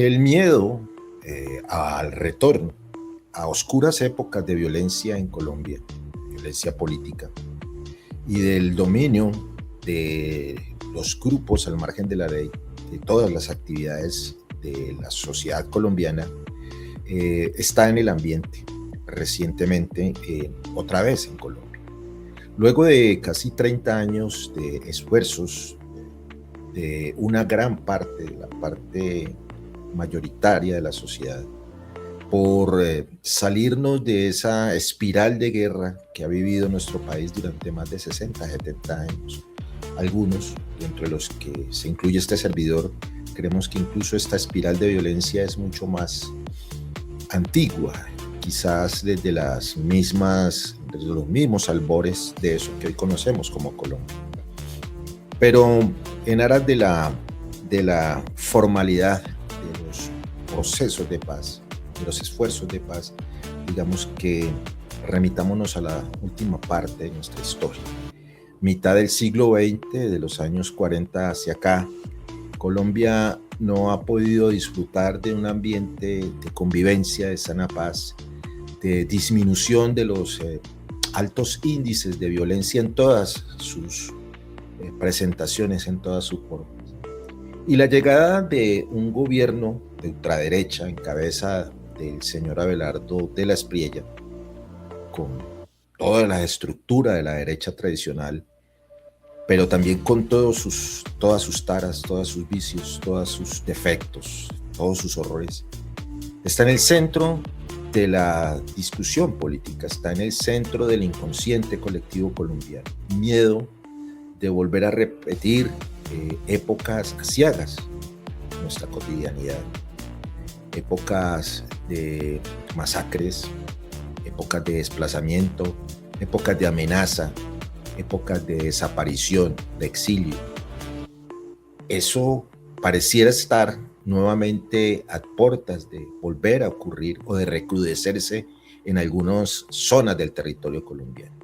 El miedo al retorno a oscuras épocas de violencia en Colombia, violencia política, y del dominio de los grupos al margen de la ley, de todas las actividades de la sociedad colombiana, está en el ambiente recientemente, otra vez en Colombia. Luego de casi 30 años de esfuerzos de una gran parte, de la parte mayoritaria de la sociedad, por salirnos de esa espiral de guerra que ha vivido nuestro país durante más de 60, 70 años. Algunos, entre los que se incluye este servidor, creemos que incluso esta espiral de violencia es mucho más antigua, quizás desde los mismos albores de eso que hoy conocemos como Colombia. Pero en aras de la formalidad de los procesos de paz, de los esfuerzos de paz, digamos que remitámonos a la última parte de nuestra historia. Mitad del siglo XX, de los años 40 hacia acá, Colombia no ha podido disfrutar de un ambiente de convivencia, de sana paz, de disminución de los altos índices de violencia en todas sus presentaciones, en todas sus formas. Y la llegada de un gobierno de ultraderecha en cabeza del señor Abelardo de la Espriella, con toda la estructura de la derecha tradicional, pero también con todas sus taras, todos sus vicios, todos sus defectos, todos sus horrores, está en el centro de la discusión política, está en el centro del inconsciente colectivo colombiano. Miedo de volver a repetir épocas aciagas en nuestra cotidianidad, épocas de masacres, épocas de desplazamiento, épocas de amenaza, épocas de desaparición, de exilio. Eso pareciera estar nuevamente a puertas de volver a ocurrir o de recrudecerse en algunas zonas del territorio colombiano.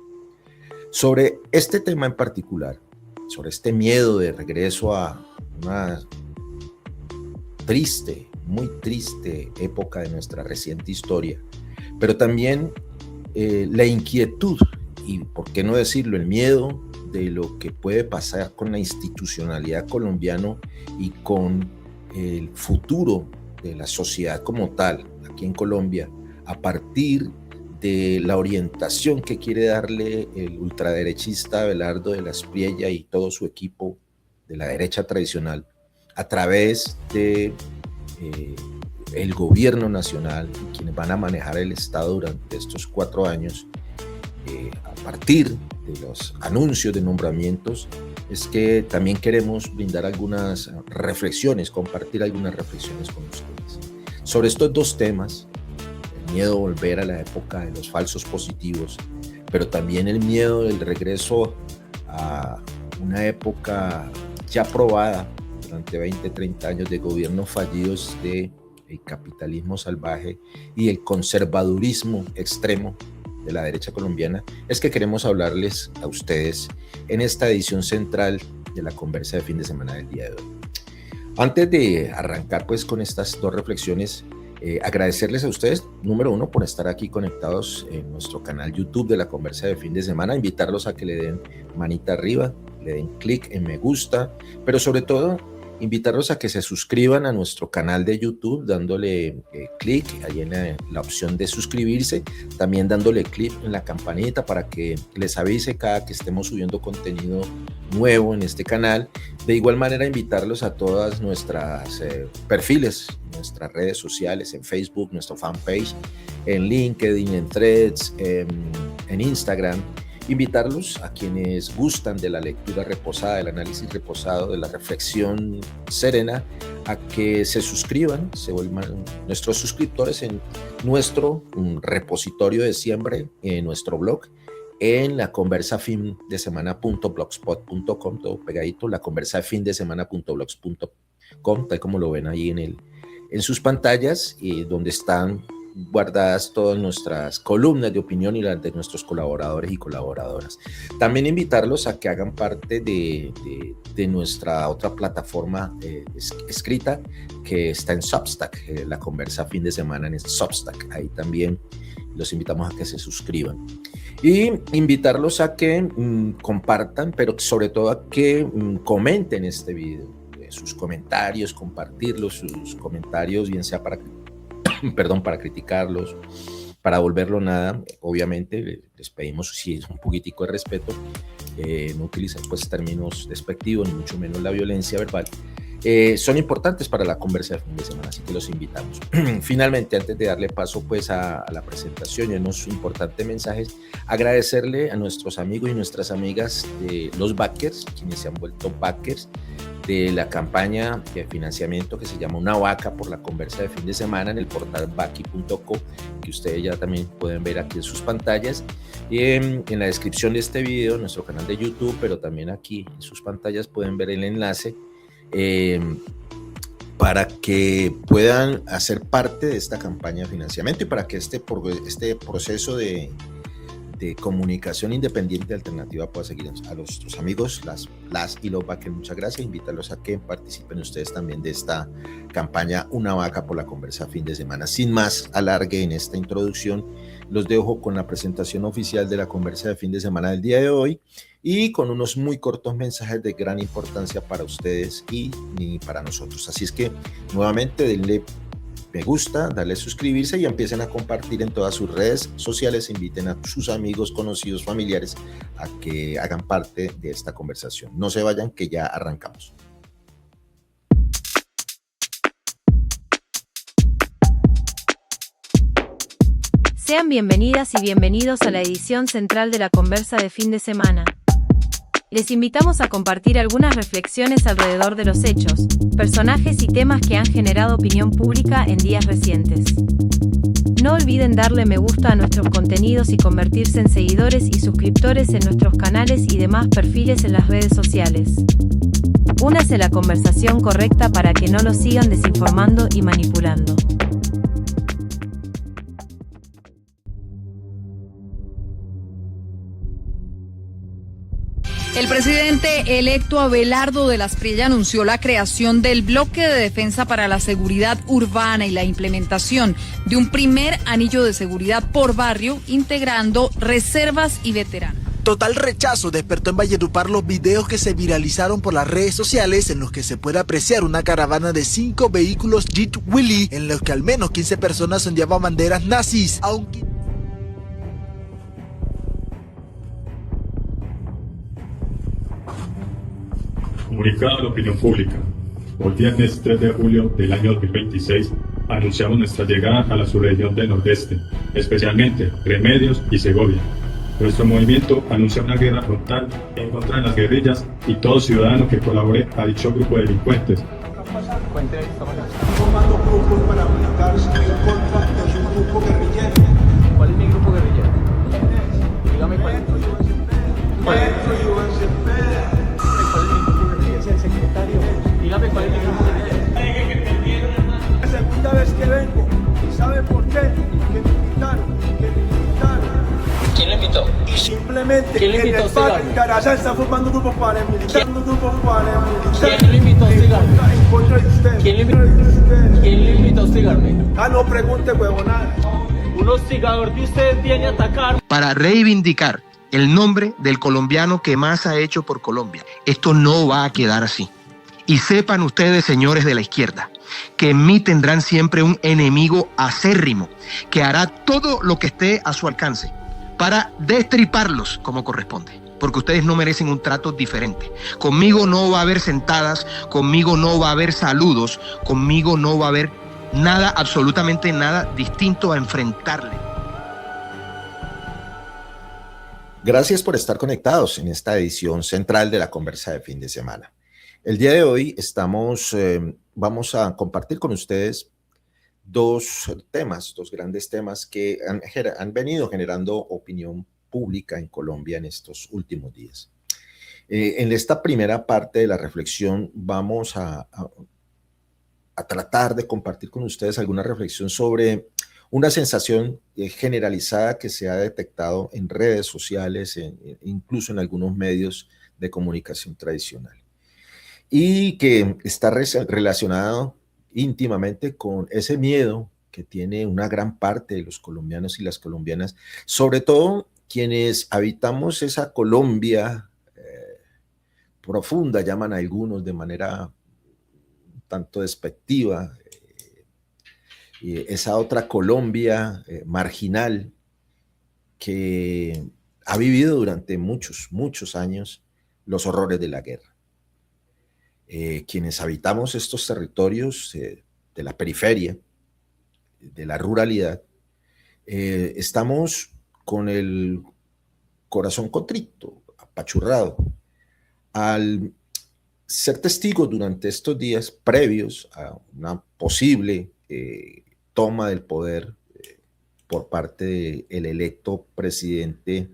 Sobre este tema en particular, sobre este miedo de regreso a una triste, muy triste época de nuestra reciente historia, pero también la inquietud y, por qué no decirlo, el miedo de lo que puede pasar con la institucionalidad colombiana y con el futuro de la sociedad como tal, aquí en Colombia, a partir de la orientación que quiere darle el ultraderechista Abelardo de la Espriella y todo su equipo de la derecha tradicional a través de el gobierno nacional y quienes van a manejar el Estado durante estos 4 años, a partir de los anuncios de nombramientos, es que también queremos brindar algunas reflexiones, compartir algunas reflexiones con ustedes sobre estos dos temas: el miedo a volver a la época de los falsos positivos, pero también el miedo del regreso a una época ya probada durante 20, 30 años de gobiernos fallidos del capitalismo salvaje y el conservadurismo extremo de la derecha colombiana. Es que queremos hablarles a ustedes en esta edición central de la conversa de fin de semana del día de hoy. Antes de arrancar pues con estas dos reflexiones, agradecerles a ustedes, número uno, por estar aquí conectados en nuestro canal YouTube de la conversa de fin de semana, invitarlos a que le den manita arriba, le den clic en me gusta, pero sobre todo invitarlos a que se suscriban a nuestro canal de YouTube dándole clic ahí en la opción de suscribirse, también dándole clic en la campanita para que les avise cada que estemos subiendo contenido nuevo en este canal. De igual manera, invitarlos a todas nuestras perfiles, nuestras redes sociales, en Facebook, nuestro fanpage, en LinkedIn, en Threads, en Instagram. Invitarlos a quienes gustan de la lectura reposada, del análisis reposado, de la reflexión serena, a que se suscriban, se vuelvan nuestros suscriptores en nuestro repositorio de siempre, en nuestro blog, en la conversafindessemana.blogspot.com, todo pegadito, la conversafindessemana.blogspot.com, tal como lo ven ahí en sus pantallas, donde están guardadas todas nuestras columnas de opinión y las de nuestros colaboradores y colaboradoras. También invitarlos a que hagan parte de nuestra otra plataforma escrita que está en Substack, la conversa fin de semana en Substack. Ahí también los invitamos a que se suscriban. Y invitarlos a que compartan, pero sobre todo a que comenten este video. Sus comentarios, compartirlos, sus comentarios, bien sea para criticarlos, para volverlo nada. Obviamente les pedimos, si es un poquitico de respeto, no utilizar pues términos despectivos, ni mucho menos la violencia verbal. Son importantes para la conversa de fin de semana, así que los invitamos. Finalmente, antes de darle paso pues a la presentación y a unos importantes mensajes, agradecerle a nuestros amigos y nuestras amigas de los backers, quienes se han vuelto backers de la campaña de financiamiento que se llama Una Vaca por la conversa de fin de semana en el portal baki.co, que ustedes ya también pueden ver aquí en sus pantallas, y en la descripción de este video, en nuestro canal de YouTube, pero también aquí en sus pantallas pueden ver el enlace para que puedan hacer parte de esta campaña de financiamiento y para que este proceso de comunicación independiente alternativa pueda seguir. A nuestros amigos, las y los backers, muchas gracias. Invítalos a que participen ustedes también de esta campaña Una Vaca por la conversa fin de semana. Sin más alargue en esta introducción, los dejo con la presentación oficial de la conversa de fin de semana del día de hoy y con unos muy cortos mensajes de gran importancia para ustedes y para nosotros. Así es que nuevamente denle me gusta, darle suscribirse y empiecen a compartir en todas sus redes sociales. Inviten a sus amigos, conocidos, familiares a que hagan parte de esta conversación. No se vayan, que ya arrancamos. Sean bienvenidas y bienvenidos a la edición central de la conversa de fin de semana. Les invitamos a compartir algunas reflexiones alrededor de los hechos, personajes y temas que han generado opinión pública en días recientes. No olviden darle me gusta a nuestros contenidos y convertirse en seguidores y suscriptores en nuestros canales y demás perfiles en las redes sociales. Únase a la conversación correcta para que no los sigan desinformando y manipulando. El presidente electo Abelardo de la Espriella anunció la creación del Bloque de Defensa para la Seguridad Urbana y la implementación de un primer anillo de seguridad por barrio, integrando reservas y veteranos. Total rechazo despertó en Valledupar los videos que se viralizaron por las redes sociales en los que se puede apreciar una caravana de 5 vehículos Jeep Willys en los que al menos 15 personas ondeaban banderas nazis, aunque... Comunicado a la opinión pública. Hoy viernes 3 de julio del año 2026 anunciamos nuestra llegada a la subregión del Nordeste, especialmente Remedios y Segovia. Nuestro movimiento anuncia una guerra frontal en contra de las guerrillas y todo ciudadano que colabore a dicho grupo de delincuentes. Formando grupos paramilitares en contra de su grupo guerrillero. ¿Cuál es mi grupo guerrillero? Dígame cuál es. ¿Cuál es mi grupo guerrillero? Es el secretario. Dígame cuál es mi grupo guerrillero. La segunda vez que vengo. ¿Y sabe por qué? Que me invitaron. ¿Quién le invitó? Y simplemente ¿Quién le invitó a usted, en Carazán está formando un grupo paramilitar. ¿Quién le invitó a hostigarme? En contra de usted. ¿Quién le invitó a hostigarme? Ah, no pregunte, huevonada. Un hostigador de ustedes viene a atacar. Para reivindicar el nombre del colombiano que más ha hecho por Colombia. Esto no va a quedar así. Y sepan ustedes, señores de la izquierda, que en mí tendrán siempre un enemigo acérrimo que hará todo lo que esté a su alcance para destriparlos como corresponde, porque ustedes no merecen un trato diferente. Conmigo no va a haber sentadas, conmigo no va a haber saludos, conmigo no va a haber nada, absolutamente nada distinto a enfrentarle. Gracias por estar conectados en esta edición central de la conversa de fin de semana. El día de hoy vamos a compartir con ustedes dos grandes temas que han venido generando opinión pública en Colombia en estos últimos días. En esta primera parte de la reflexión vamos a tratar de compartir con ustedes alguna reflexión sobre una sensación generalizada que se ha detectado en redes sociales, incluso en algunos medios de comunicación tradicional, y que está relacionado íntimamente con ese miedo que tiene una gran parte de los colombianos y las colombianas, sobre todo quienes habitamos esa Colombia profunda, llaman a algunos de manera un tanto despectiva, esa otra Colombia marginal que ha vivido durante muchos, muchos años los horrores de la guerra. Quienes habitamos estos territorios de la periferia, de la ruralidad, estamos con el corazón contrito, apachurrado, al ser testigos durante estos días previos a una posible toma del poder por parte del electo presidente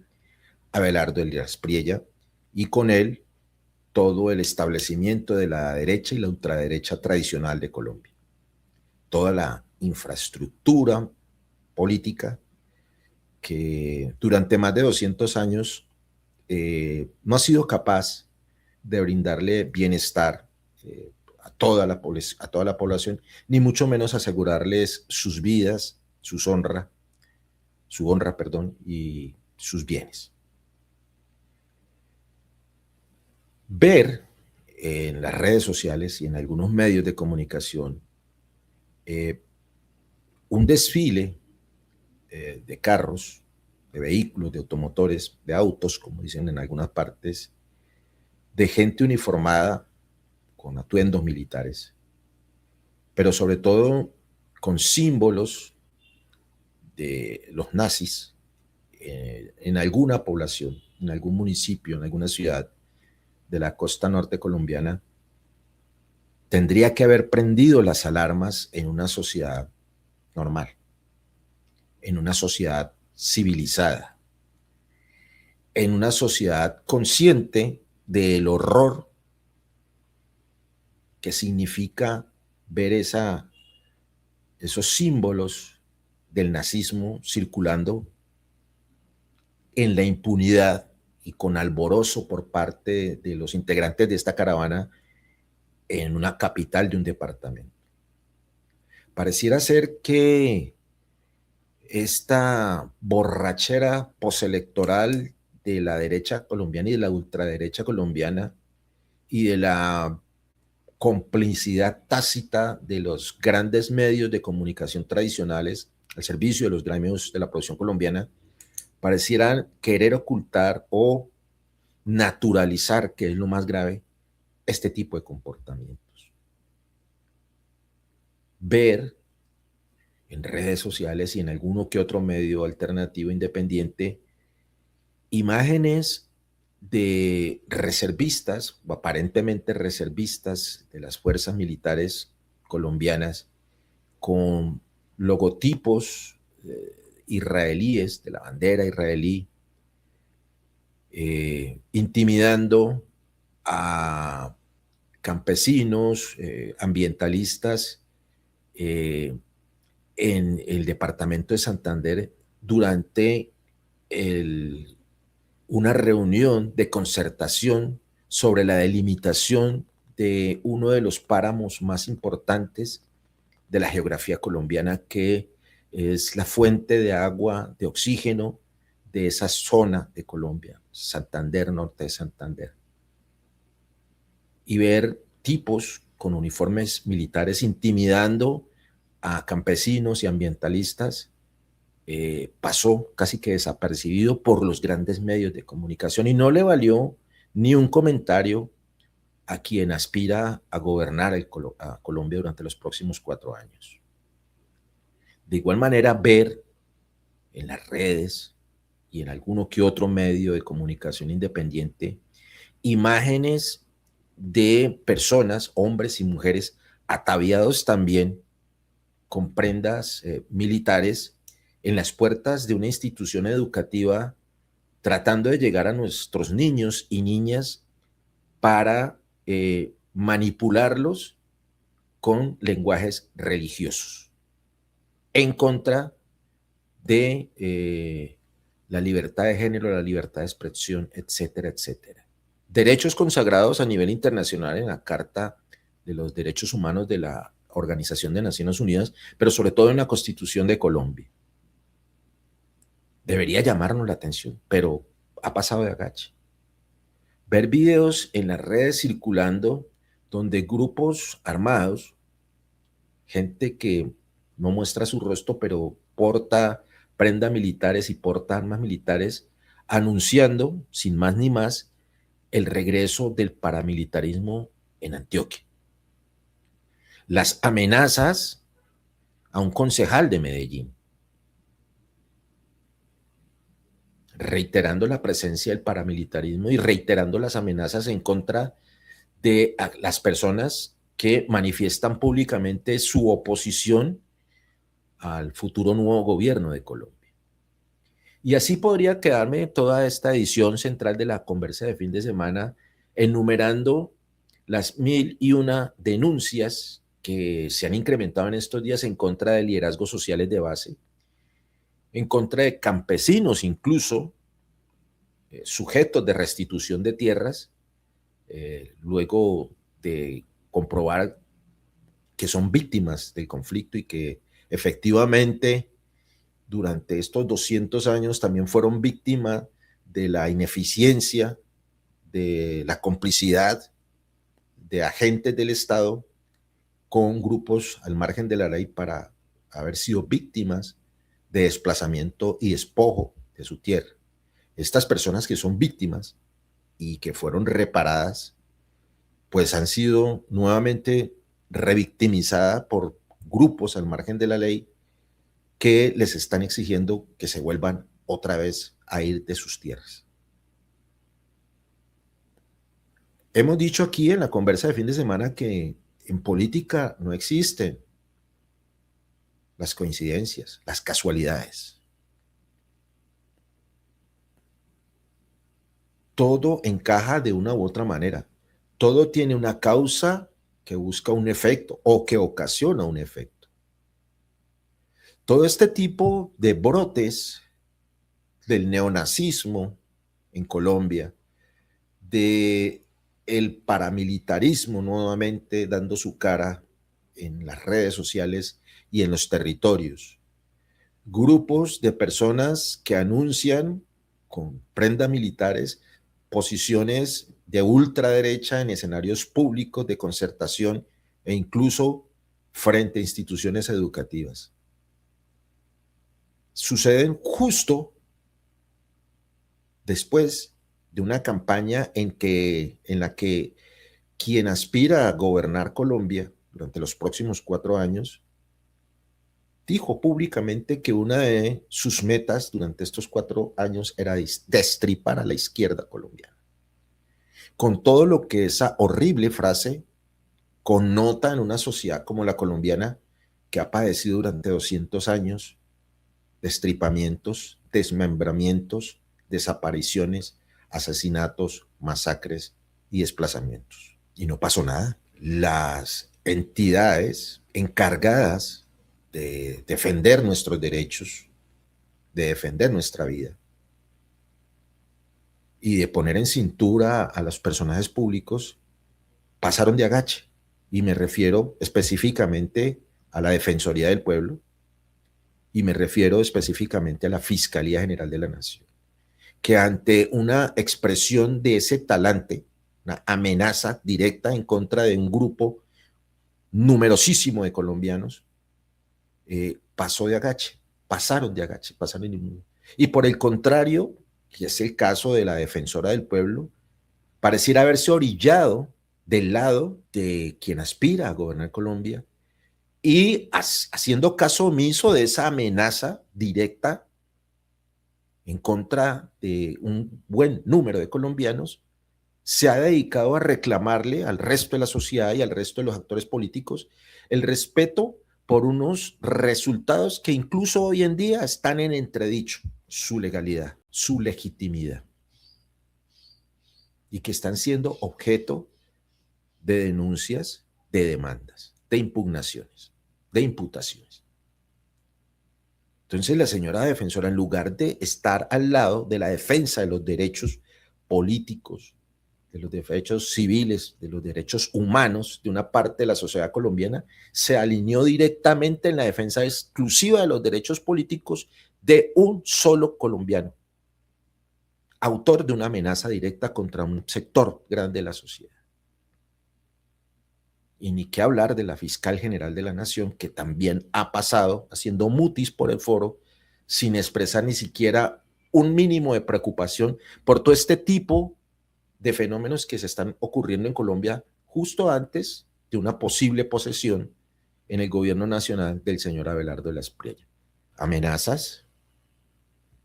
Abelardo Elías Priella, y con él todo el establecimiento de la derecha y la ultraderecha tradicional de Colombia. Toda la infraestructura política que durante más de 200 años no ha sido capaz de brindarle bienestar a toda la población, ni mucho menos asegurarles sus vidas, su honra, y sus bienes. Ver en las redes sociales y en algunos medios de comunicación un desfile de carros, de vehículos, de automotores, de autos, como dicen en algunas partes, de gente uniformada con atuendos militares, pero sobre todo con símbolos de los nazis en alguna población, en algún municipio, en alguna ciudad de la costa norte colombiana, tendría que haber prendido las alarmas en una sociedad normal, en una sociedad civilizada, en una sociedad consciente del horror que significa ver esos símbolos del nazismo circulando en la impunidad y con alborozo por parte de los integrantes de esta caravana en una capital de un departamento. Pareciera ser que esta borrachera postelectoral de la derecha colombiana y de la ultraderecha colombiana y de la complicidad tácita de los grandes medios de comunicación tradicionales al servicio de los gremios de la producción colombiana, parecieran querer ocultar o naturalizar, que es lo más grave, este tipo de comportamientos. Ver en redes sociales y en alguno que otro medio alternativo independiente imágenes de reservistas o aparentemente reservistas de las fuerzas militares colombianas con logotipos israelíes, de la bandera israelí, intimidando a campesinos, ambientalistas en el departamento de Santander durante una reunión de concertación sobre la delimitación de uno de los páramos más importantes de la geografía colombiana, que es la fuente de agua, de oxígeno de esa zona de Colombia, Santander, norte de Santander. Y ver tipos con uniformes militares intimidando a campesinos y ambientalistas pasó casi que desapercibido por los grandes medios de comunicación y no le valió ni un comentario a quien aspira a gobernar a Colombia durante los próximos 4 años. De igual manera, ver en las redes y en alguno que otro medio de comunicación independiente imágenes de personas, hombres y mujeres, ataviados también con prendas militares en las puertas de una institución educativa, tratando de llegar a nuestros niños y niñas para manipularlos con lenguajes religiosos, en contra de la libertad de género, la libertad de expresión, etcétera, etcétera. Derechos consagrados a nivel internacional en la Carta de los Derechos Humanos de la Organización de Naciones Unidas, pero sobre todo en la Constitución de Colombia. Debería llamarnos la atención, pero ha pasado de agache. Ver videos en las redes circulando donde grupos armados, gente que no muestra su rostro, pero porta prendas militares y porta armas militares, anunciando, sin más ni más, el regreso del paramilitarismo en Antioquia. Las amenazas a un concejal de Medellín, reiterando la presencia del paramilitarismo y reiterando las amenazas en contra de las personas que manifiestan públicamente su oposición al futuro nuevo gobierno de Colombia. Y así podría quedarme toda esta edición central de la conversa de fin de semana enumerando las 1001 denuncias que se han incrementado en estos días en contra de liderazgos sociales de base, en contra de campesinos incluso, sujetos de restitución de tierras, luego de comprobar que son víctimas del conflicto y que efectivamente durante estos 200 años también fueron víctimas de la ineficiencia, de la complicidad de agentes del Estado con grupos al margen de la ley para haber sido víctimas de desplazamiento y despojo de su tierra. Estas personas que son víctimas y que fueron reparadas, pues han sido nuevamente revictimizadas por grupos al margen de la ley que les están exigiendo que se vuelvan otra vez a ir de sus tierras. Hemos dicho aquí en la conversa de fin de semana que en política no existen las coincidencias, las casualidades. Todo encaja de una u otra manera. Todo tiene una causa que busca un efecto o que ocasiona un efecto. Todo este tipo de brotes del neonazismo en Colombia, de el paramilitarismo nuevamente dando su cara en las redes sociales y en los territorios, grupos de personas que anuncian con prendas militares posiciones de ultraderecha en escenarios públicos de concertación e incluso frente a instituciones educativas. Suceden justo después de una campaña en la que quien aspira a gobernar Colombia durante los próximos 4 años dijo públicamente que una de sus metas durante estos 4 años era destripar a la izquierda colombiana. Con todo lo que esa horrible frase connota en una sociedad como la colombiana, que ha padecido durante 200 años destripamientos, desmembramientos, desapariciones, asesinatos, masacres y desplazamientos. Y no pasó nada. Las entidades encargadas de defender nuestros derechos, de defender nuestra vida y de poner en cintura a los personajes públicos, pasaron de agache. Y me refiero específicamente a la Defensoría del Pueblo y me refiero específicamente a la Fiscalía General de la Nación, que ante una expresión de ese talante, una amenaza directa en contra de un grupo numerosísimo de colombianos, pasaron de agache. Y por el contrario, y es el caso de la Defensora del Pueblo, pareciera haberse orillado del lado de quien aspira a gobernar Colombia y haciendo caso omiso de esa amenaza directa en contra de un buen número de colombianos, se ha dedicado a reclamarle al resto de la sociedad y al resto de los actores políticos el respeto por unos resultados que incluso hoy en día están en entredicho, su legalidad, su legitimidad, y que están siendo objeto de denuncias, de demandas, de impugnaciones, de imputaciones. Entonces la señora defensora, en lugar de estar al lado de la defensa de los derechos políticos, de los derechos civiles, de los derechos humanos de una parte de la sociedad colombiana, se alineó directamente en la defensa exclusiva de los derechos políticos de un solo colombiano, autor de una amenaza directa contra un sector grande de la sociedad. Y ni qué hablar de la fiscal general de la Nación, que también ha pasado haciendo mutis por el foro sin expresar ni siquiera un mínimo de preocupación por todo este tipo de fenómenos que se están ocurriendo en Colombia justo antes de una posible posesión en el gobierno nacional del señor Abelardo de la Espriella. Amenazas,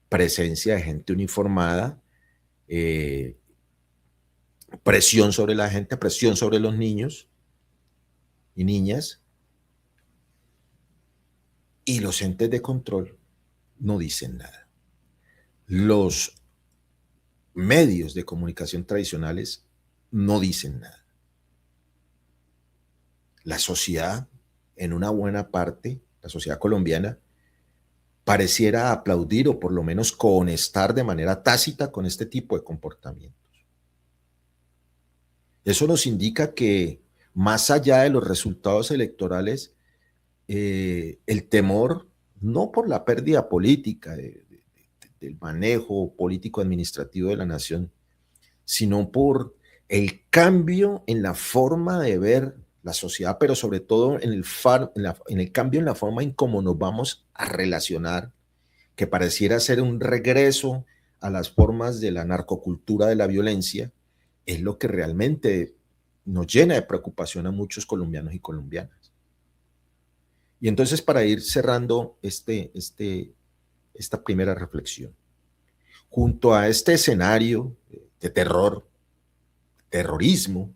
presencia de gente uniformada, presión sobre la gente, presión sobre los niños y niñas, y los entes de control no dicen nada. Los medios de comunicación tradicionales no dicen nada. La sociedad, en una buena parte, la sociedad colombiana, pareciera aplaudir o por lo menos cohonestar de manera tácita con este tipo de comportamientos. Eso nos indica que más allá de los resultados electorales, el temor, no por la pérdida política, del manejo político-administrativo de la nación, sino por el cambio en la forma de ver la sociedad, pero sobre todo en el cambio en la forma en cómo nos vamos a relacionar, que pareciera ser un regreso a las formas de la narcocultura de la violencia, es lo que realmente nos llena de preocupación a muchos colombianos y colombianas. Y entonces, para ir cerrando esta primera reflexión, junto a este escenario de terrorismo,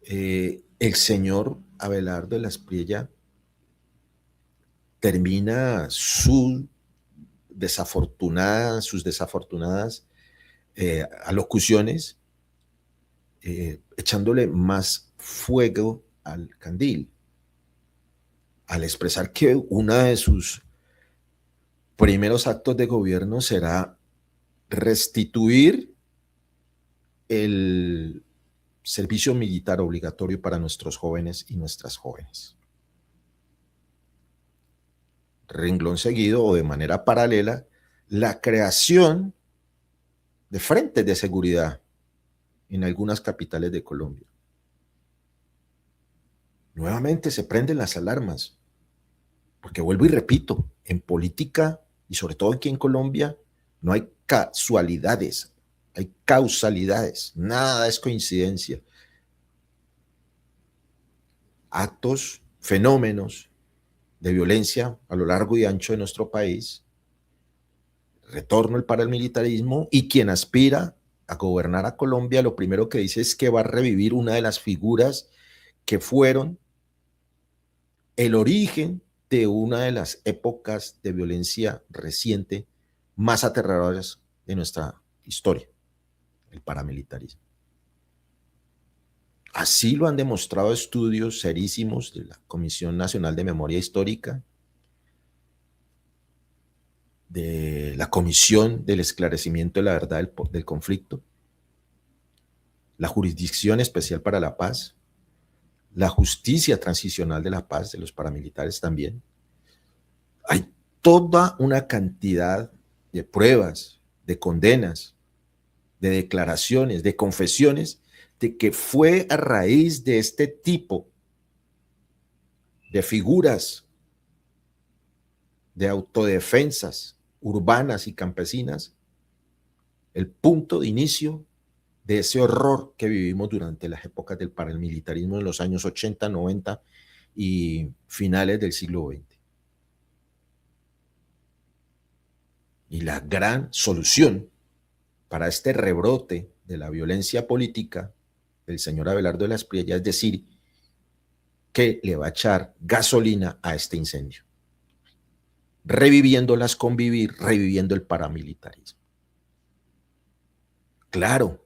el señor Abelardo de la Espriella termina sus desafortunadas alocuciones echándole más fuego al candil, al expresar que uno de sus primeros actos de gobierno será restituir el servicio militar obligatorio para nuestros jóvenes y nuestras jóvenes. Renglón seguido o de manera paralela, la creación de frentes de seguridad en algunas capitales de Colombia. Nuevamente se prenden las alarmas, porque vuelvo y repito, en política y sobre todo aquí en Colombia no hay casualidades, hay causalidades, nada es coincidencia. Actos, fenómenos de violencia a lo largo y ancho de nuestro país, retorno al paramilitarismo, y quien aspira a gobernar a Colombia lo primero que dice es que va a revivir una de las figuras que fueron el origen de una de las épocas de violencia reciente más aterradoras de nuestra historia, el paramilitarismo. Así lo han demostrado estudios serísimos de la Comisión Nacional de Memoria Histórica, de la Comisión del Esclarecimiento de la Verdad del Conflicto, la Jurisdicción Especial para la Paz, la Justicia Transicional de la Paz de los paramilitares también. Hay toda una cantidad de pruebas, de condenas, de declaraciones, de confesiones, de que fue a raíz de este tipo de figuras de autodefensas urbanas y campesinas el punto de inicio de ese horror que vivimos durante las épocas del paramilitarismo en los años 80, 90 y finales del siglo XX. Y la gran solución para este rebrote de la violencia política del señor Abelardo de la Espriella es decir que le va a echar gasolina a este incendio, reviviéndolas convivir, reviviendo el paramilitarismo. Claro,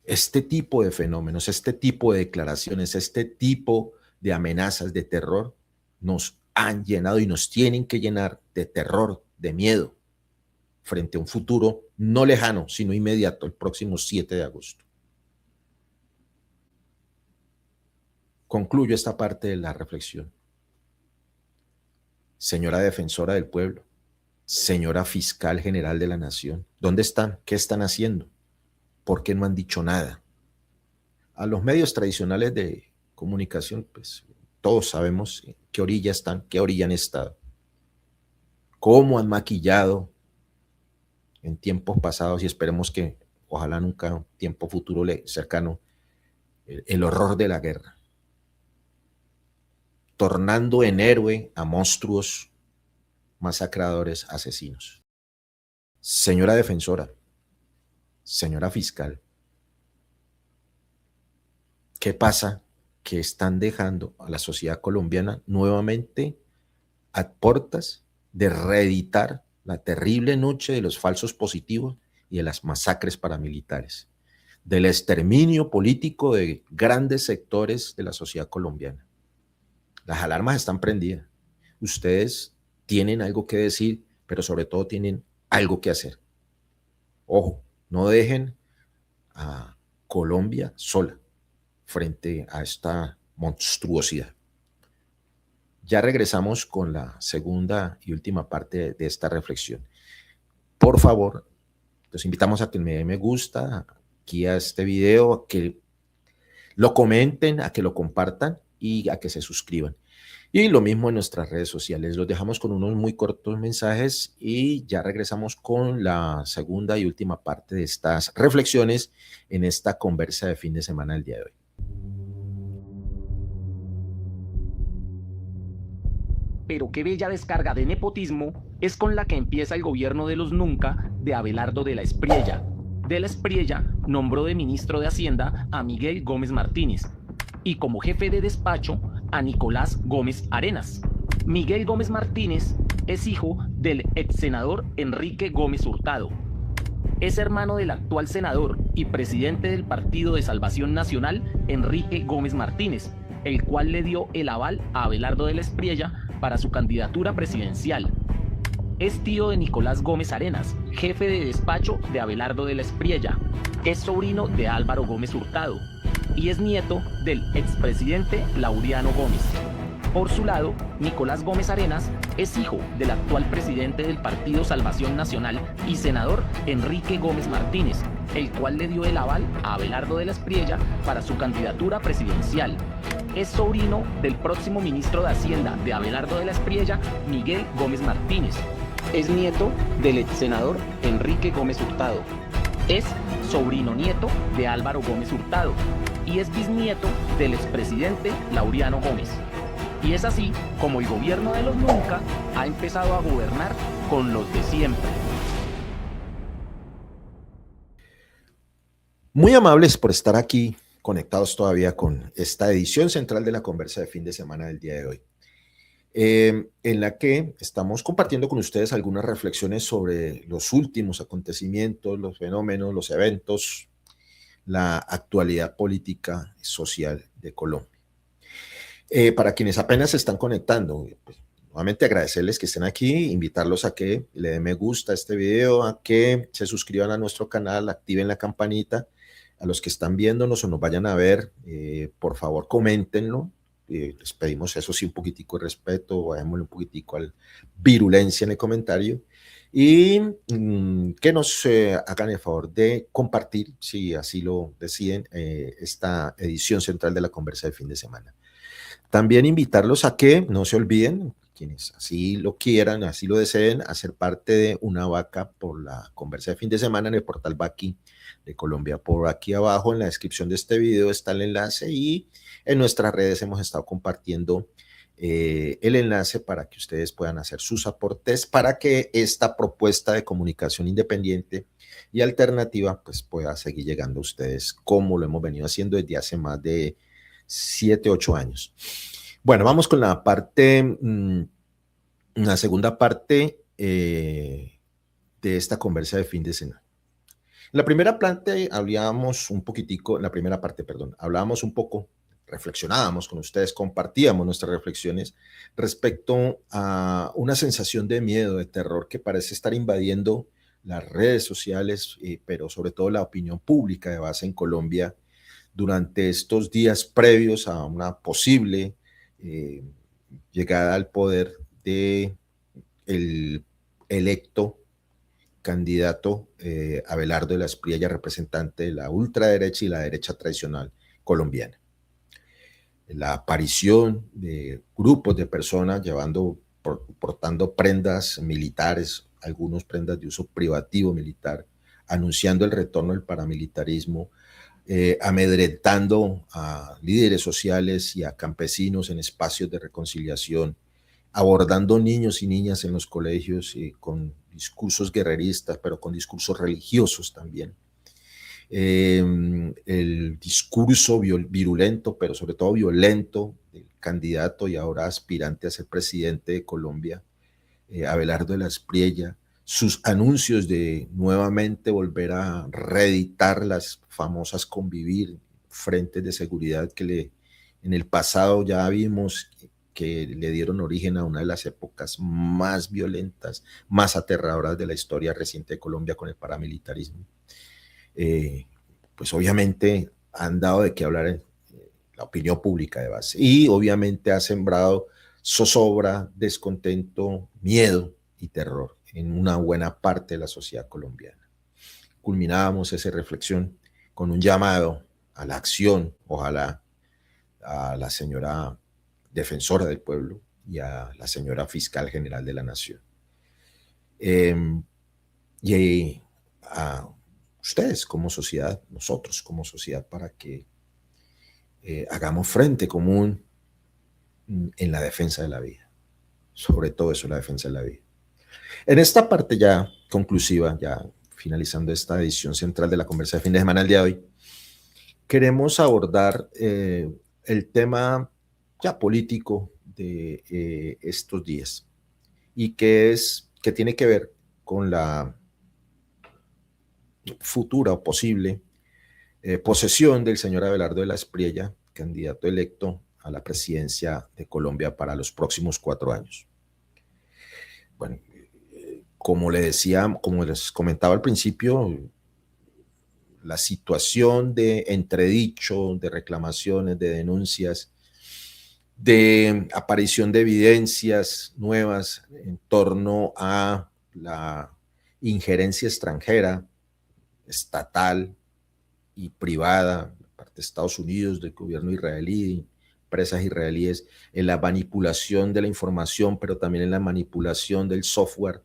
este tipo de fenómenos, este tipo de declaraciones, este tipo de amenazas de terror nos han llenado y nos tienen que llenar de terror, de miedo, frente a un futuro no lejano, sino inmediato, el próximo 7 de agosto. Concluyo esta parte de la reflexión. Señora defensora del pueblo, señora fiscal general de la nación, ¿dónde están? ¿Qué están haciendo? ¿Por qué no han dicho nada? A los medios tradicionales de comunicación, pues todos sabemos en qué orilla están, qué orilla han estado, cómo han maquillado en tiempos pasados y esperemos que ojalá nunca un tiempo futuro cercano el horror de la guerra, tornando en héroe a monstruos masacradores, asesinos. Señora defensora, señora fiscal, ¿qué pasa? Que están dejando a la sociedad colombiana nuevamente a puertas de reeditar la terrible noche de los falsos positivos y de las masacres paramilitares, del exterminio político de grandes sectores de la sociedad colombiana. Las alarmas están prendidas. Ustedes tienen algo que decir, pero sobre todo tienen algo que hacer. Ojo, no dejen a Colombia sola frente a esta monstruosidad. Ya regresamos con la segunda y última parte de esta reflexión. Por favor, los invitamos a que me den me gusta aquí a este video, a que lo comenten, a que lo compartan y a que se suscriban. Y lo mismo en nuestras redes sociales. Los dejamos con unos muy cortos mensajes y ya regresamos con la segunda y última parte de estas reflexiones en esta conversa de fin de semana del día de hoy. Pero qué bella descarga de nepotismo es con la que empieza el gobierno de los nunca de Abelardo de la Espriella. De la Espriella nombró de ministro de Hacienda a Miguel Gómez Martínez y como jefe de despacho a Nicolás Gómez Arenas. Miguel Gómez Martínez es hijo del ex senador Enrique Gómez Hurtado. Es hermano del actual senador y presidente del Partido de Salvación Nacional, Enrique Gómez Martínez, el cual le dio el aval a Abelardo de la Espriella para su candidatura presidencial. Es tío de Nicolás Gómez Arenas, jefe de despacho de Abelardo de la Espriella. Es sobrino de Álvaro Gómez Hurtado y es nieto del expresidente Laureano Gómez. Por su lado, Nicolás Gómez Arenas es hijo del actual presidente del Partido Salvación Nacional y senador Enrique Gómez Martínez, el cual le dio el aval a Abelardo de la Espriella para su candidatura presidencial. Es sobrino del próximo ministro de Hacienda de Abelardo de la Espriella, Miguel Gómez Martínez. Es nieto del ex senador Enrique Gómez Hurtado. Es sobrino nieto de Álvaro Gómez Hurtado y es bisnieto del expresidente Laureano Gómez. Y es así como el gobierno de los nunca ha empezado a gobernar con los de siempre. Muy amables por estar aquí conectados todavía con esta edición central de la conversa de fin de semana del día de hoy, en la que estamos compartiendo con ustedes algunas reflexiones sobre los últimos acontecimientos, los fenómenos, los eventos, la actualidad política y social de Colombia. Para quienes apenas se están conectando, pues, nuevamente agradecerles que estén aquí, invitarlos a que le den me gusta a este video, a que se suscriban a nuestro canal, activen la campanita. A los que están viéndonos o nos vayan a ver, por favor coméntenlo. Les pedimos eso sí un poquitico de respeto, bajémosle un poquitico al virulencia en el comentario y que nos hagan el favor de compartir, si así lo deciden, esta edición central de la conversa de fin de semana. También invitarlos a que no se olviden, quienes así lo quieran, así lo deseen, hacer parte de una vaca por la conversa de fin de semana en el portal Vaki de Colombia. Por aquí abajo en la descripción de este video está el enlace y en nuestras redes hemos estado compartiendo el enlace para que ustedes puedan hacer sus aportes para que esta propuesta de comunicación independiente y alternativa pues pueda seguir llegando a ustedes como lo hemos venido haciendo desde hace más de 7, 8 años. Bueno, vamos con la parte, la segunda parte de esta conversa de fin de semana. En la primera parte hablábamos un poquitico, en la primera parte, perdón, hablábamos un poco reflexionábamos con ustedes, compartíamos nuestras reflexiones respecto a una sensación de miedo, de terror que parece estar invadiendo las redes sociales, pero sobre todo la opinión pública de base en Colombia durante estos días previos a una posible llegada al poder de el electo candidato Abelardo de la Espriella, representante de la ultraderecha y la derecha tradicional colombiana. La aparición de grupos de personas portando prendas militares, algunos prendas de uso privativo militar, anunciando el retorno del paramilitarismo, amedrentando a líderes sociales y a campesinos en espacios de reconciliación, abordando niños y niñas en los colegios con discursos guerreristas, pero con discursos religiosos también. El discurso virulento, pero sobre todo violento, del candidato y ahora aspirante a ser presidente de Colombia, Abelardo de la Espriella, sus anuncios de nuevamente volver a reeditar las famosas Convivir, frentes de seguridad que en el pasado ya vimos que le dieron origen a una de las épocas más violentas, más aterradoras de la historia reciente de Colombia con el paramilitarismo. Pues obviamente han dado de qué hablar en la opinión pública de base y obviamente ha sembrado zozobra, descontento, miedo y terror en una buena parte de la sociedad colombiana. Culminábamos esa reflexión con un llamado a la acción, ojalá a la señora defensora del pueblo y a la señora fiscal general de la nación. Y a ustedes como sociedad, nosotros como sociedad, para que hagamos frente común en la defensa de la vida. Sobre todo eso, la defensa de la vida. En esta parte ya conclusiva, ya finalizando esta edición central de la conversa de fin de semana el día de hoy, queremos abordar el tema ya político de estos días y que tiene que ver con la futura o posible posesión del señor Abelardo de la Espriella, candidato electo a la presidencia de Colombia para los próximos 4 años. Bueno, como les comentaba al principio, la situación de entredicho, de reclamaciones, de denuncias, de aparición de evidencias nuevas en torno a la injerencia extranjera, estatal y privada, de parte de Estados Unidos, del gobierno israelí, empresas israelíes, en la manipulación de la información, pero también en la manipulación del software,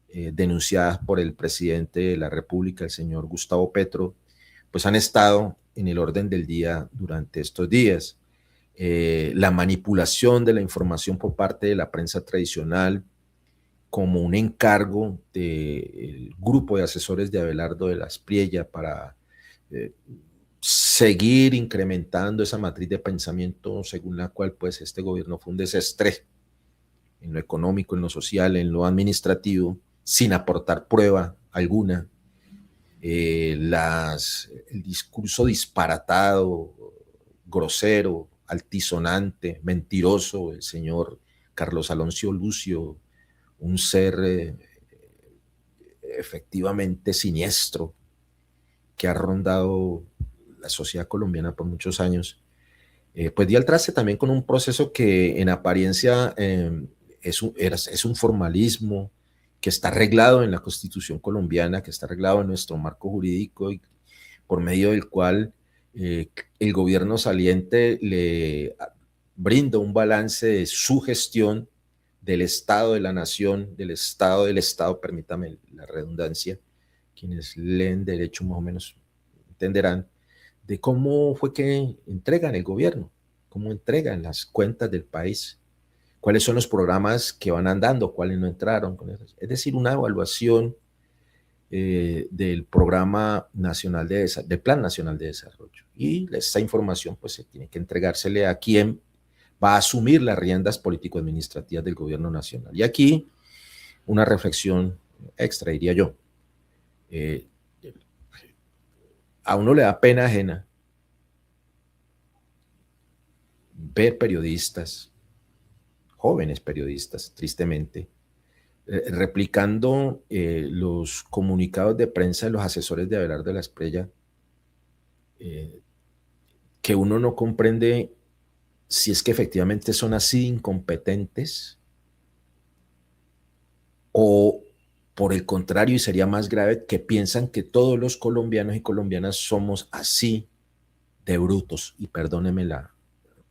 denunciadas por el presidente de la República, el señor Gustavo Petro, pues han estado en el orden del día durante estos días. La manipulación de la información por parte de la prensa tradicional como un encargo del grupo de asesores de Abelardo de la Espriella para seguir incrementando esa matriz de pensamiento según la cual pues este gobierno fue un desastre en lo económico, en lo social, en lo administrativo, sin aportar prueba alguna. El discurso disparatado, grosero, altisonante, mentiroso, el señor Carlos Alonso Lucio, un ser efectivamente siniestro que ha rondado la sociedad colombiana por muchos años, pues dio al traste también con un proceso que en apariencia es un formalismo que está arreglado en la Constitución colombiana, que está arreglado en nuestro marco jurídico y por medio del cual el gobierno saliente le brinda un balance de su gestión del Estado de la Nación, del Estado, permítame la redundancia, quienes leen derecho más o menos entenderán, de cómo fue que entregan el gobierno, cómo entregan las cuentas del país, cuáles son los programas que van andando, cuáles no entraron. Es decir, una evaluación del Programa Nacional del Plan Nacional de Desarrollo. Y esa información pues se tiene que entregársele a quien va a asumir las riendas político-administrativas del gobierno nacional. Y aquí una reflexión extra, diría yo. A uno le da pena ajena ver periodistas, jóvenes periodistas, tristemente, replicando los comunicados de prensa de los asesores de Abelardo de la Espriella, que uno no comprende si es que efectivamente son así incompetentes o por el contrario, y sería más grave, que piensan que todos los colombianos y colombianas somos así de brutos, y perdóneme la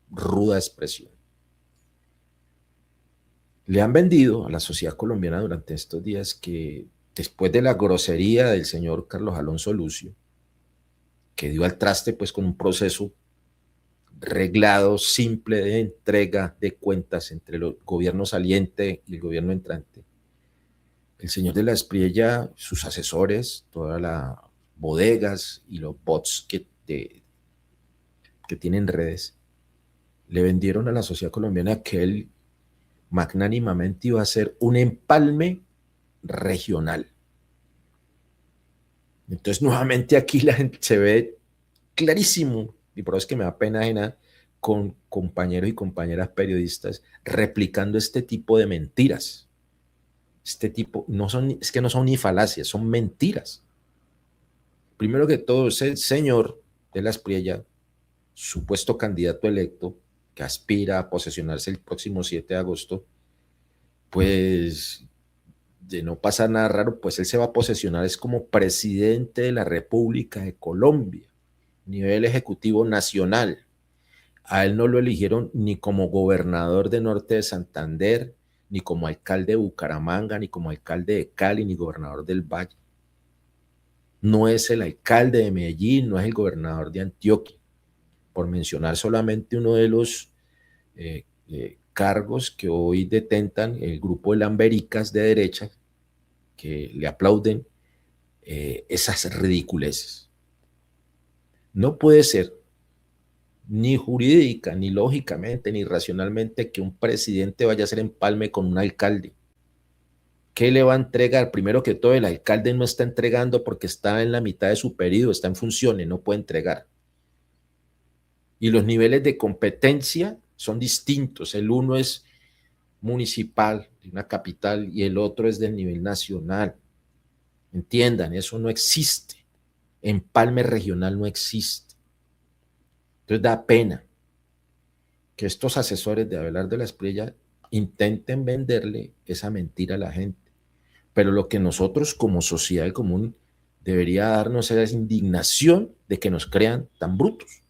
ruda expresión. Le han vendido a la sociedad colombiana durante estos días que después de la grosería del señor Carlos Alonso Lucio, que dio al traste pues con un proceso reglado, simple de entrega de cuentas entre el gobierno saliente y el gobierno entrante, el señor de la Espriella, sus asesores, todas las bodegas y los bots que tienen redes, le vendieron a la sociedad colombiana que él magnánimamente iba a hacer un empalme regional. Entonces nuevamente aquí la gente se ve clarísimo, y por eso es que me da pena ajena con compañeros y compañeras periodistas replicando este tipo de mentiras. Este tipo, es que no son ni falacias, son mentiras. Primero que todo, ese señor de la Espriella, supuesto candidato electo, que aspira a posesionarse el próximo 7 de agosto, pues de no pasar nada raro, pues él se va a posesionar es como presidente de la República de Colombia, nivel ejecutivo nacional. A él no lo eligieron ni como gobernador de Norte de Santander, ni como alcalde de Bucaramanga, ni como alcalde de Cali, ni gobernador del Valle. No es el alcalde de Medellín, no es el gobernador de Antioquia, por mencionar solamente uno de los cargos que hoy detentan el grupo de lambericas de derecha, que le aplauden esas ridiculeces. No puede ser ni jurídica, ni lógicamente, ni racionalmente que un presidente vaya a hacer empalme con un alcalde. ¿Qué le va a entregar? Primero que todo, el alcalde no está entregando porque está en la mitad de su periodo, está en funciones, no puede entregar. Y los niveles de competencia son distintos. El uno es municipal, de una capital, y el otro es del nivel nacional. Entiendan, eso no existe. Empalme regional no existe. Entonces da pena que estos asesores de Abelardo de la Espriella intenten venderle esa mentira a la gente. Pero lo que nosotros como sociedad común debería darnos es indignación de que nos crean tan brutos.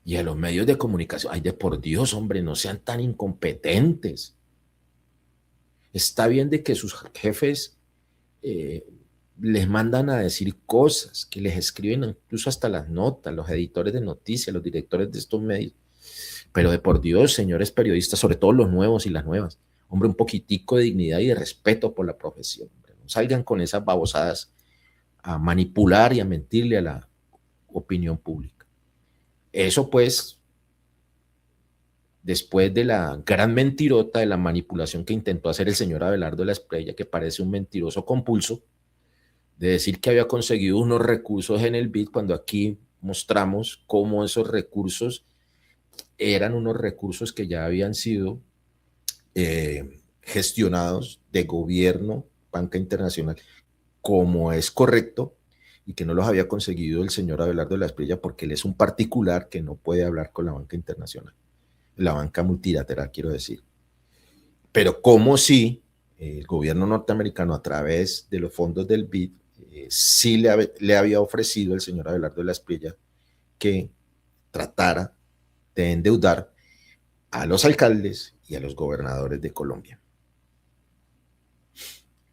Y a los medios de comunicación, ay, de por Dios, hombre, no sean tan incompetentes. Está bien de que sus jefes les mandan a decir cosas, que les escriben incluso hasta las notas, los editores de noticias, los directores de estos medios. Pero de por Dios, señores periodistas, sobre todo los nuevos y las nuevas, hombre, un poquitico de dignidad y de respeto por la profesión. Hombre. No salgan con esas babosadas a manipular y a mentirle a la opinión pública. Eso pues, después de la gran mentirota de la manipulación que intentó hacer el señor Abelardo de la Espriella, que parece un mentiroso compulso, de decir que había conseguido unos recursos en el BID, cuando aquí mostramos cómo esos recursos eran unos recursos que ya habían sido gestionados de gobierno, banca internacional, como es correcto, y que no los había conseguido el señor Abelardo de la Espriella porque él es un particular que no puede hablar con la banca internacional, la banca multilateral, quiero decir. Pero como si el gobierno norteamericano, a través de los fondos del BID, sí le había ofrecido el señor Abelardo de la Espriella que tratara de endeudar a los alcaldes y a los gobernadores de Colombia.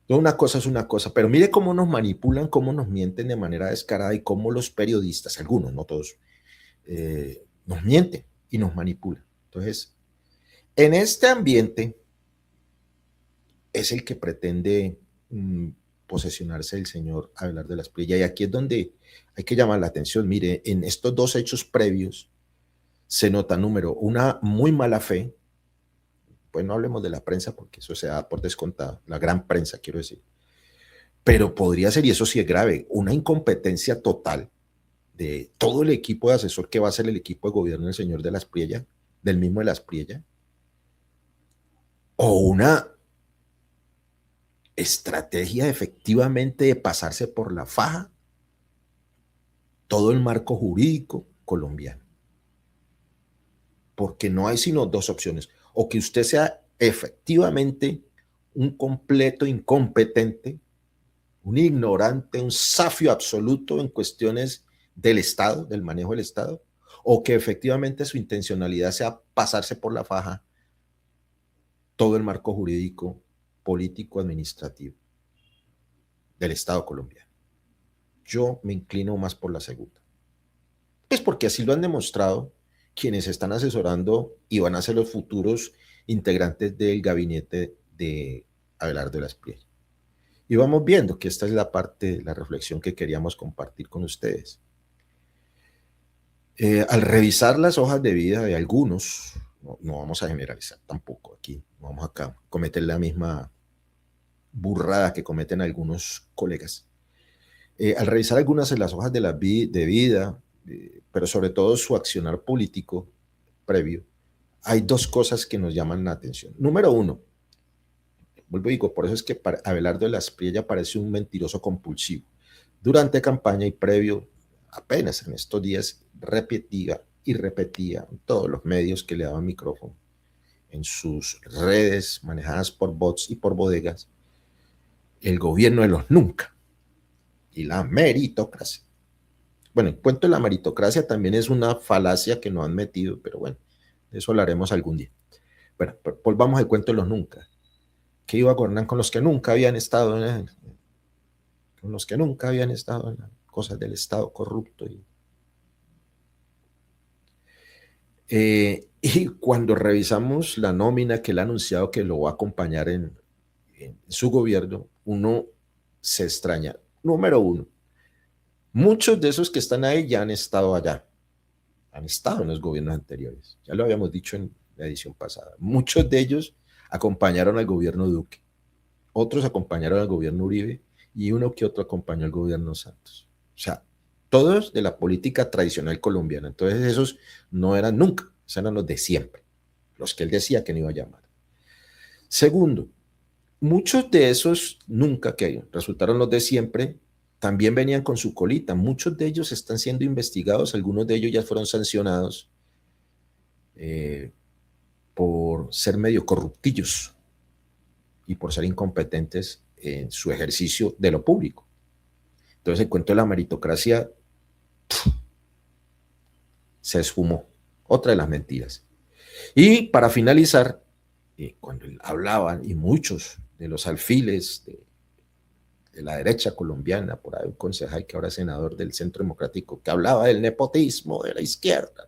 Una cosa es una cosa, pero mire cómo nos manipulan, cómo nos mienten de manera descarada y cómo los periodistas, algunos, no todos, nos mienten y nos manipulan. Entonces, en este ambiente es el que pretende posesionarse el señor Abelardo de la Espriella, y aquí es donde hay que llamar la atención. Mire, en estos dos hechos previos se nota, número, una muy mala fe. Pues no hablemos de la prensa porque eso se da por descontado, la gran prensa quiero decir, pero podría ser, y eso sí es grave, una incompetencia total de todo el equipo de asesor que va a ser el equipo de gobierno del señor de la Espriella, del mismo de la Espriella, o una estrategia efectivamente de pasarse por la faja todo el marco jurídico colombiano. Porque no hay sino dos opciones: o que usted sea efectivamente un completo incompetente, un ignorante, un zafio absoluto en cuestiones del Estado, del manejo del Estado, o que efectivamente su intencionalidad sea pasarse por la faja todo el marco jurídico, político, administrativo del Estado colombiano. Yo me inclino más por la segunda. Pues porque así lo han demostrado quienes están asesorando y van a ser los futuros integrantes del gabinete de Abelardo de la Espriella. Y vamos viendo que esta es la parte de la reflexión que queríamos compartir con ustedes. Al revisar las hojas de vida de algunos, no vamos a generalizar tampoco aquí, no vamos a cometer la misma burrada que cometen algunos colegas. Al revisar algunas de las hojas de vida, pero sobre todo su accionar político previo, hay dos cosas que nos llaman la atención. Número uno, vuelvo y digo, por eso es que Abelardo de la Espriella parece un mentiroso compulsivo. Durante campaña y previo, apenas en estos días, repetía en todos los medios que le daban micrófono, en sus redes manejadas por bots y por bodegas, el gobierno de los nunca y la meritocracia. Bueno, el cuento de la meritocracia también es una falacia que nos han metido, pero bueno, de eso hablaremos algún día. Bueno, volvamos al cuento de los nunca. Que iba a gobernar con los que nunca habían estado en las cosas del Estado corrupto. Y cuando revisamos la nómina que él ha anunciado que lo va a acompañar en su gobierno, uno se extraña. Número uno, muchos de esos que están ahí ya han estado allá, han estado en los gobiernos anteriores, ya lo habíamos dicho en la edición pasada. Muchos de ellos acompañaron al gobierno Duque, otros acompañaron al gobierno Uribe y uno que otro acompañó al gobierno Santos. O sea, todos de la política tradicional colombiana. Entonces esos no eran nunca, esos eran los de siempre, los que él decía que no iba a llamar. Segundo, muchos de esos nunca que resultaron los de siempre también venían con su colita. Muchos de ellos están siendo investigados, algunos de ellos ya fueron sancionados por ser medio corruptillos y por ser incompetentes en su ejercicio de lo público. Entonces el cuento de la meritocracia se esfumó. Otra de las mentiras. Y para finalizar, cuando él hablaba, y muchos de los alfiles de la derecha colombiana, por ahí un concejal que ahora es senador del Centro Democrático, que hablaba del nepotismo de la izquierda.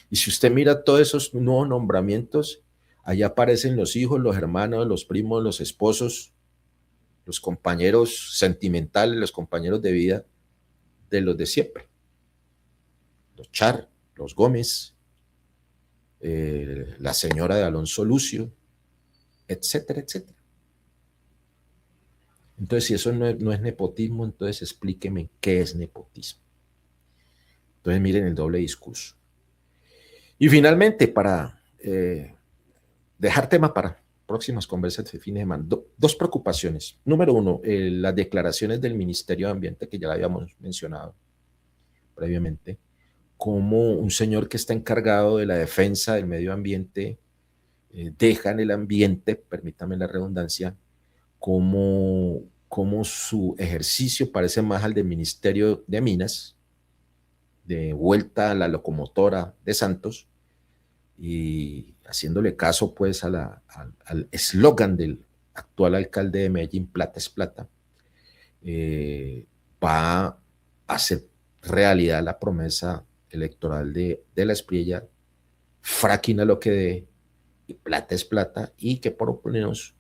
Y si usted mira todos esos nuevos nombramientos, allá aparecen los hijos, los hermanos, los primos, los esposos, los compañeros sentimentales, los compañeros de vida de los de siempre. Los Char, los Gómez, la señora de Alonso Lucio, etcétera, etcétera. Entonces, si eso no es nepotismo, entonces explíqueme qué es nepotismo. Entonces, miren el doble discurso. Y finalmente, para dejar tema para próximas conversas de fin de semana, dos preocupaciones. Número uno, las declaraciones del Ministerio de Ambiente, que ya la habíamos mencionado previamente, como un señor que está encargado de la defensa del medio ambiente deja en el ambiente, permítame la redundancia, como su ejercicio parece más al del Ministerio de Minas, de vuelta a la locomotora de Santos, y haciéndole caso pues al eslogan del actual alcalde de Medellín, plata es plata, va a hacer realidad la promesa electoral de la Espriella, fracking a lo que dé, y plata es plata, y que por oponernos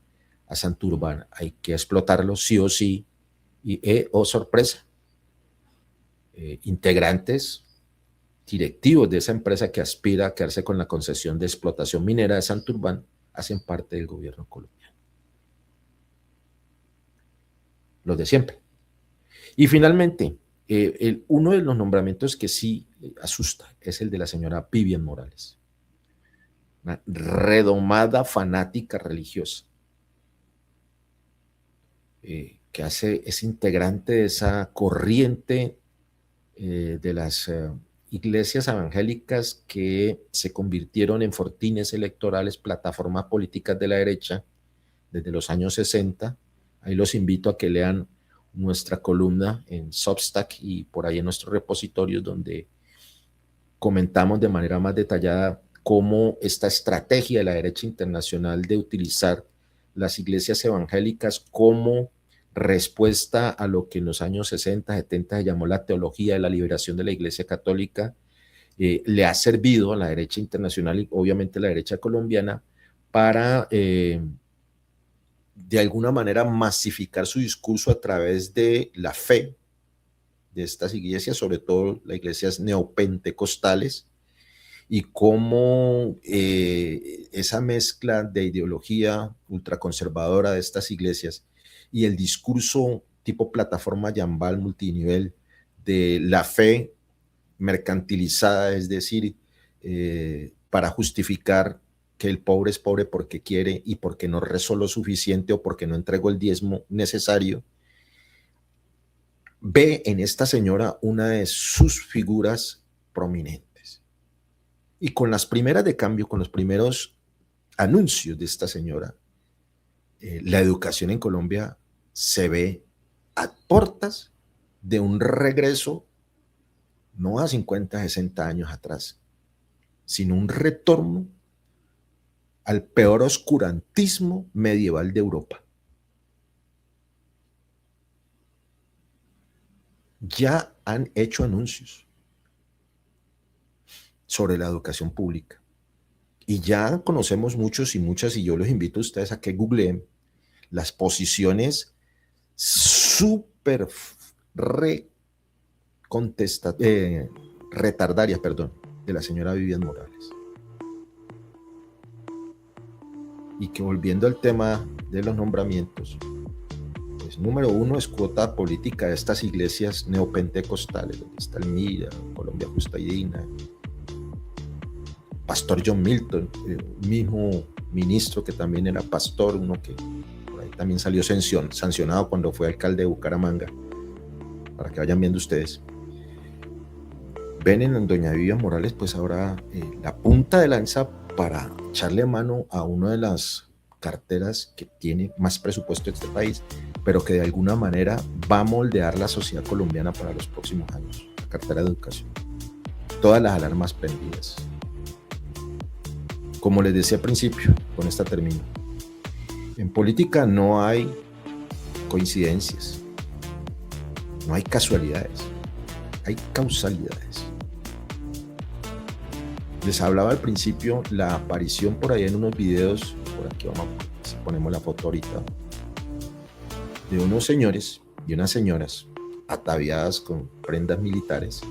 a Santurbán hay que explotarlo sí o sí, y sorpresa, integrantes directivos de esa empresa que aspira a quedarse con la concesión de explotación minera de Santurbán hacen parte del gobierno colombiano. Los de siempre. Y finalmente, Uno de los nombramientos que sí asusta es el de la señora Vivian Morales, una redomada fanática religiosa, que es integrante de esa corriente de las iglesias evangélicas que se convirtieron en fortines electorales, plataformas políticas de la derecha desde los años 60. Ahí los invito a que lean nuestra columna en Substack y por ahí en nuestros repositorios, donde comentamos de manera más detallada cómo esta estrategia de la derecha internacional de utilizar las iglesias evangélicas como respuesta a lo que en los años 60, 70 se llamó la teología de la liberación de la Iglesia Católica, le ha servido a la derecha internacional y obviamente a la derecha colombiana para de alguna manera masificar su discurso a través de la fe de estas iglesias, sobre todo las iglesias neopentecostales, y cómo esa mezcla de ideología ultraconservadora de estas iglesias y el discurso tipo plataforma Yambal multinivel de la fe mercantilizada, es decir, para justificar que el pobre es pobre porque quiere y porque no rezó lo suficiente o porque no entregó el diezmo necesario, ve en esta señora una de sus figuras prominentes. Y con las primeras de cambio, con los primeros anuncios de esta señora, la educación en Colombia se ve a puertas de un regreso no a 50, 60 años atrás, sino un retorno al peor oscurantismo medieval de Europa. Ya han hecho anuncios sobre la educación pública y ya conocemos muchos y muchas, y yo los invito a ustedes a que googleen las posiciones súper retardarias, de la señora Vivian Morales. Y que, volviendo al tema de los nombramientos, pues número uno es cuota política de estas iglesias neopentecostales, donde está el MIRA, Colombia Justa y Digna, Pastor John Milton, el mismo ministro que también era pastor, uno que por ahí también salió sancionado cuando fue alcalde de Bucaramanga, para que vayan viendo ustedes. Ven en doña Vivian Morales pues ahora la punta de lanza para echarle mano a una de las carteras que tiene más presupuesto en este país, pero que de alguna manera va a moldear la sociedad colombiana para los próximos años, la cartera de educación. Todas las alarmas prendidas. Como les decía al principio, con esta termino. En política no hay coincidencias, no hay casualidades, hay causalidades. Les hablaba al principio la aparición por ahí en unos videos, por aquí vamos, si ponemos la foto ahorita, de unos señores y unas señoras ataviadas con prendas militares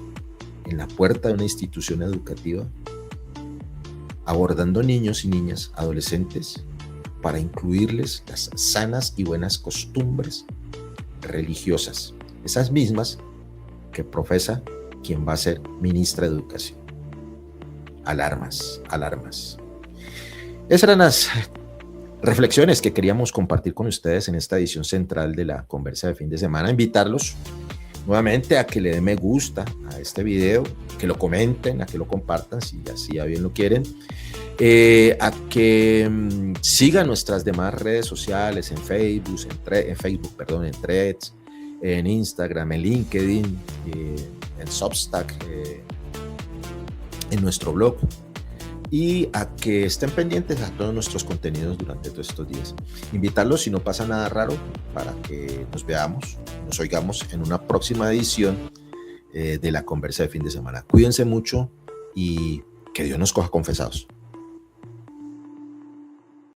en la puerta de una institución educativa, abordando niños y niñas, adolescentes, para incluirles las sanas y buenas costumbres religiosas, esas mismas que profesa quien va a ser ministra de Educación. Alarmas, alarmas. Esas eran las reflexiones que queríamos compartir con ustedes en esta edición central de la Conversa de Fin de Semana. Invitarlos nuevamente a que le den me gusta a este video, que lo comenten, a que lo compartan si así ya bien lo quieren, a que sigan nuestras demás redes sociales en Facebook, en Threads, en Instagram, en LinkedIn, en Substack, en nuestro blog, y a que estén pendientes a todos nuestros contenidos durante todos estos días. Invitarlos, si no pasa nada raro, para que nos veamos, nos oigamos en una próxima edición de la Conversa de Fin de Semana. Cuídense mucho y que Dios nos coja confesados.